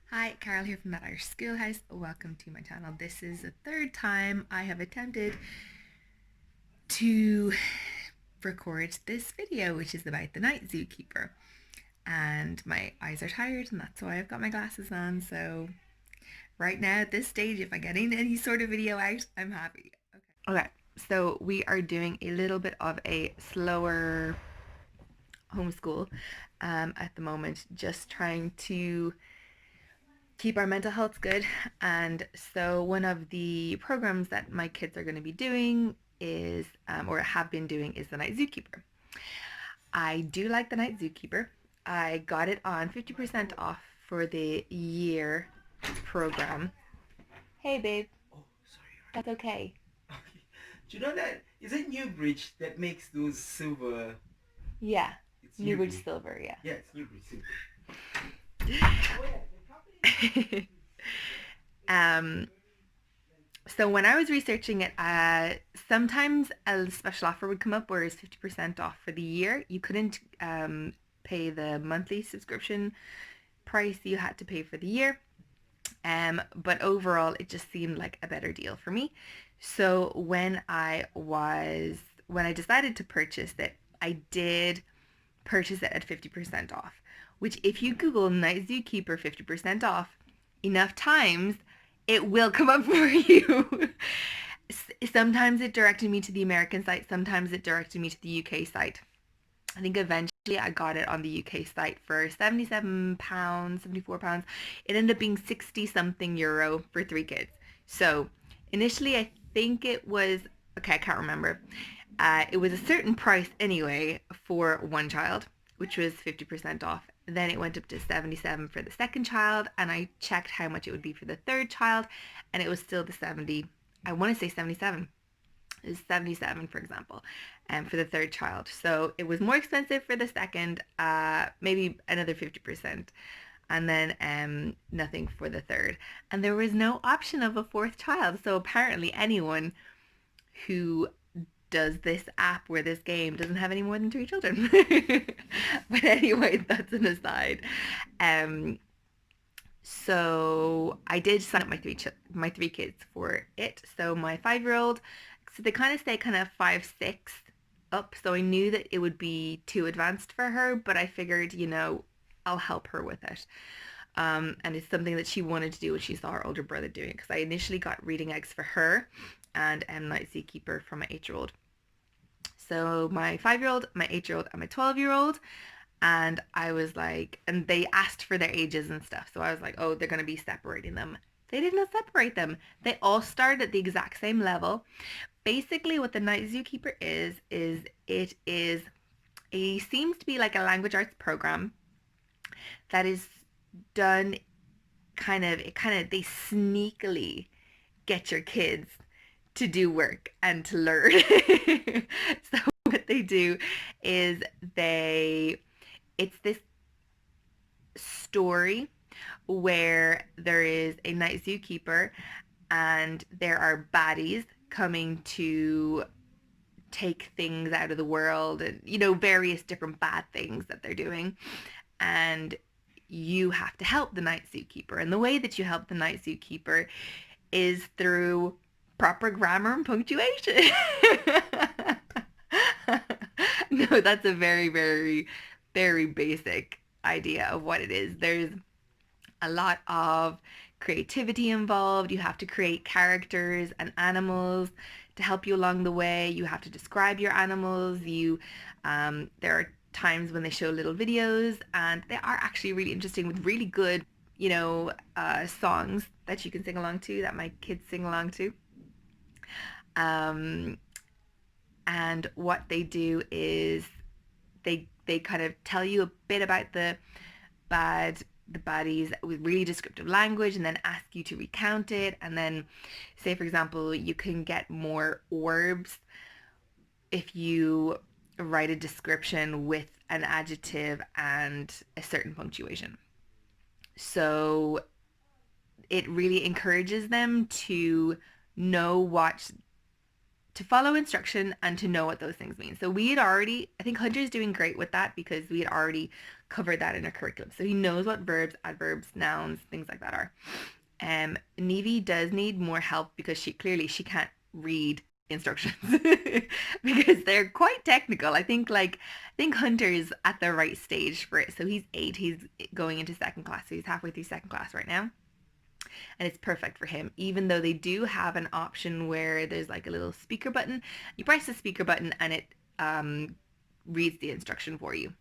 Hi, Carol here from That Irish Schoolhouse. Welcome to my channel. This is the third time I have attempted to record this video, which is about the night zookeeper. And my eyes are tired, and that's why I've got my glasses on. So right now at this stage, if I get any sort of video out, I'm happy. Okay, so we are doing a little bit of a slower homeschool at the moment, just trying to keep our mental health good. And so one of the programs that my kids are going to be doing is, or have been doing, is the Night Zookeeper. I do like the Night Zookeeper. I got it on 50% off for the year program. Hey, babe. Oh, sorry. That's okay. Okay. Do you know that is it Newbridge that makes those silver? Yeah. It's Newbridge Newbridge. Silver, yeah. Yeah, it's Newbridge silver. um, so when I was researching it, sometimes a special offer would come up where it's 50% off for the year. You couldn't pay the monthly subscription price you had to pay for the year. But overall, it just seemed like a better deal for me. So when I decided to purchase it, I did purchase it at 50% off, which if you Google Night Zookeeper 50% off enough times, it will come up for you. Sometimes it directed me to the American site, sometimes it directed me to the UK site. I think eventually I got it on the UK site for £77, £74. It ended up being 60 something euro for 3 kids. So initially I think it was, okay, I can't remember. It was a certain price anyway for one child, which was 50% off. Then it went up to 77 for the second child, and I checked how much it would be for the third child, and it was still the 70. I want to say 77 is 77, for example, for the third child. So it was more expensive for the second, maybe another 50%, and then nothing for the third. And there was no option of a fourth child. So apparently anyone who does this app or this game doesn't have any more than 3 children. But anyway, that's an aside. Um, so I did sign up my three kids for it. So my 5-year-old, so they kind of stay kind of 5, 6 up. So I knew that it would be too advanced for her, but I figured, I'll help her with it. And it's something that she wanted to do when she saw her older brother doing it. Because I initially got reading eggs for her and Night Seakeeper for my 8-year-old. So my 5-year-old, my 8-year-old, and my 12-year-old. And I was like, and they asked for their ages and stuff. So I was like, oh, they're going to be separating them. They did not separate them. They all started at the exact same level. Basically, what the Night Zookeeper is it is a seems to be like a language arts program that is done they sneakily get your kids to do work and to learn. So what they do is it's this story where there is a night zookeeper and there are baddies coming to take things out of the world and various different bad things that they're doing, and you have to help the night zookeeper. And the way that you help the night zookeeper is through proper grammar and punctuation. No, that's a very, very, very basic idea of what it is. There's a lot of creativity involved. You have to create characters and animals to help you along the way. You have to describe your animals. There are times when they show little videos, and they are actually really interesting with really good, songs that you can sing along to, that my kids sing along to. Um, and what they do is they kind of tell you a bit about the baddies with really descriptive language, and then ask you to recount it. And then, say for example, you can get more orbs if you write a description with an adjective and a certain punctuation. So it really encourages them to know what to follow instruction and to know what those things mean. So we had already, I think Hunter's doing great with that because we had already covered that in her curriculum. So he knows what verbs, adverbs, nouns, things like that are. Nevi does need more help because she can't read instructions because they're quite technical. I think Hunter's at the right stage for it. So he's 8. He's going into second class. So he's halfway through second class right now. And it's perfect for him, even though they do have an option where there's like a little speaker button. You press the speaker button and it reads the instruction for you.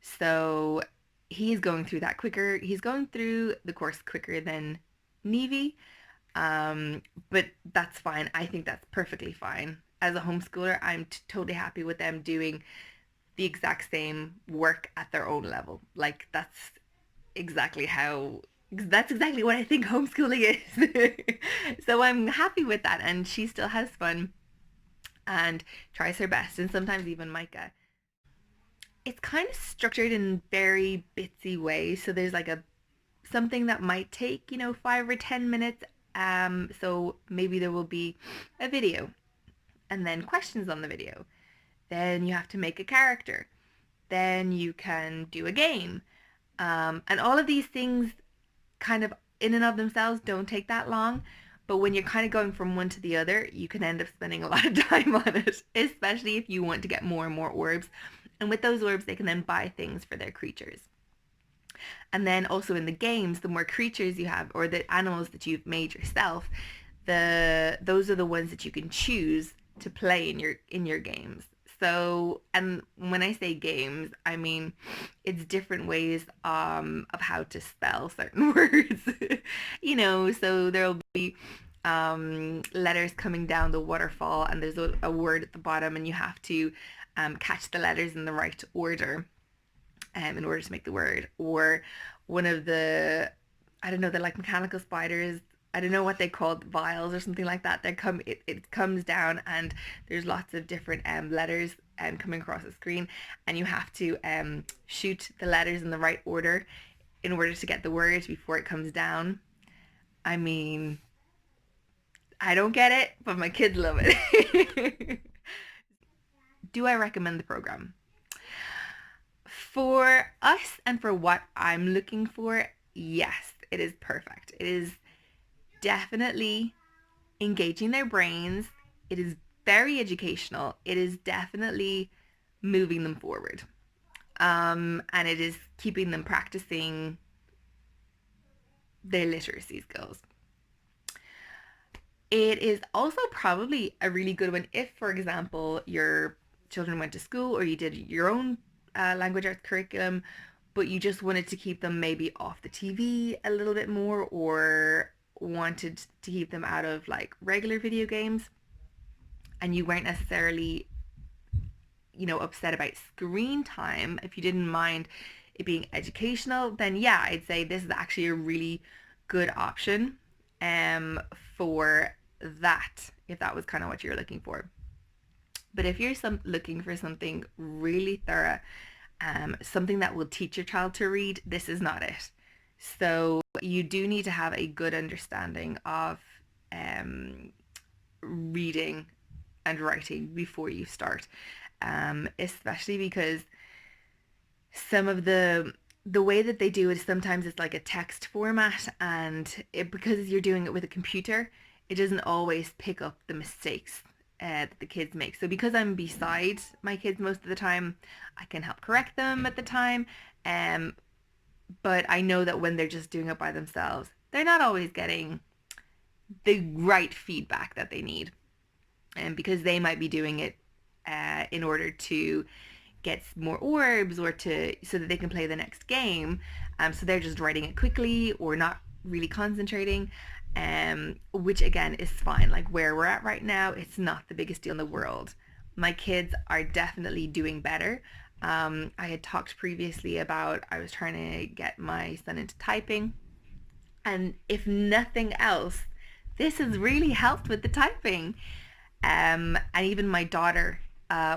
So he's going through that quicker. He's going through the course quicker than Nevi, but that's fine. I think that's perfectly fine. As a homeschooler, I'm totally happy with them doing the exact same work at their own level. Like exactly how that's exactly what I think homeschooling is. So I'm happy with that, and she still has fun and tries her best, and sometimes even Micah. It's kind of structured in very bitsy ways. So there's like a something that might take 5 or 10 minutes. So maybe there will be a video, and then questions on the video. Then you have to make a character. Then you can do a game. And all of these things kind of in and of themselves don't take that long. But when you're kind of going from one to the other, you can end up spending a lot of time on it, especially if you want to get more and more orbs. And with those orbs, they can then buy things for their creatures. And then also in the games, the more creatures you have or the animals that you've made yourself, those are the ones that you can choose to play in your games. So, and when I say games, I mean it's different ways of how to spell certain words. So there'll be letters coming down the waterfall, and there's a word at the bottom, and you have to catch the letters in the right order in order to make the word. Or one of the, I don't know, they're like mechanical spiders. I don't know what they call vials or something like that. It comes down, and there's lots of different letters coming across the screen, and you have to shoot the letters in the right order in order to get the word before it comes down. I mean, I don't get it, but my kids love it. Do I recommend the program? For us and for what I'm looking for, yes, it is perfect. It is definitely engaging their brains. It is very educational. It is definitely moving them forward. And it is keeping them practicing their literacy skills. It is also probably a really good one if, for example, your children went to school or you did your own language arts curriculum, but you just wanted to keep them maybe off the TV a little bit more, or wanted to keep them out of like regular video games, and you weren't necessarily upset about screen time. If you didn't mind it being educational, then yeah, I'd say this is actually a really good option for that, if that was kind of what you're looking for. But if you're looking for something really thorough, something that will teach your child to read, this is not it. So you do need to have a good understanding of reading and writing before you start, especially because some of the way that they do it, sometimes it's like a text format, and because you're doing it with a computer, it doesn't always pick up the mistakes that the kids make. So because I'm beside my kids most of the time, I can help correct them at the time. But I know that when they're just doing it by themselves, they're not always getting the right feedback that they need. And because they might be doing it in order to get more orbs, or so that they can play the next game. So they're just writing it quickly or not really concentrating. Which again is fine. Like where we're at right now, it's not the biggest deal in the world. My kids are definitely doing better. I had talked previously about I was trying to get my son into typing, and if nothing else, this has really helped with the typing. And even my daughter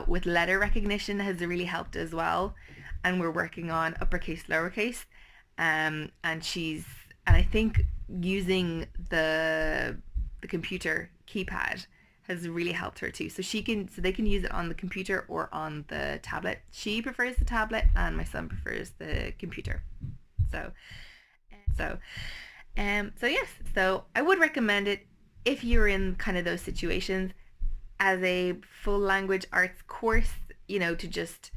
with letter recognition has really helped as well. And we're working on uppercase, lowercase, and I think using the computer keypad has really helped her too. So they can use it on the computer or on the tablet. She prefers the tablet and my son prefers the computer. So so so yes, so I would recommend it if you're in kind of those situations as a full language arts course, to just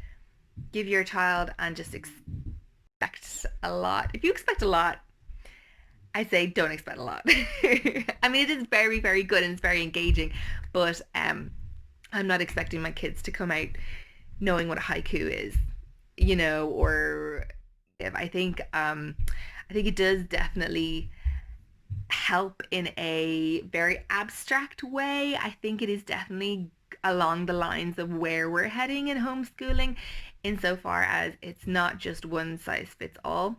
give your child and just expect a lot. If you expect a lot, I say don't expect a lot. I mean, it is very, very good and it's very engaging, but I'm not expecting my kids to come out knowing what a haiku is, or if I think it does definitely help in a very abstract way. I think it is definitely along the lines of where we're heading in homeschooling, insofar as it's not just one size fits all.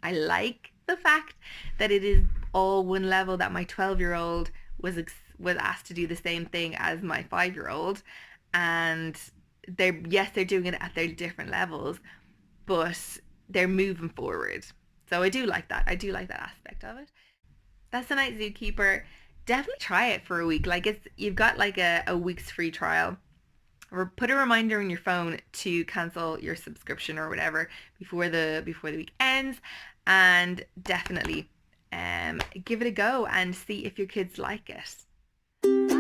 I like the fact that it is all one level, that my 12-year-old was asked to do the same thing as my 5-year-old, and they're doing it at their different levels, but they're moving forward. So I do like that. I do like that aspect of it. That's the Night Zookeeper. Definitely try it for a week. Like, you've got like a week's free trial. Or put a reminder on your phone to cancel your subscription or whatever before the week ends, and definitely give it a go and see if your kids like it.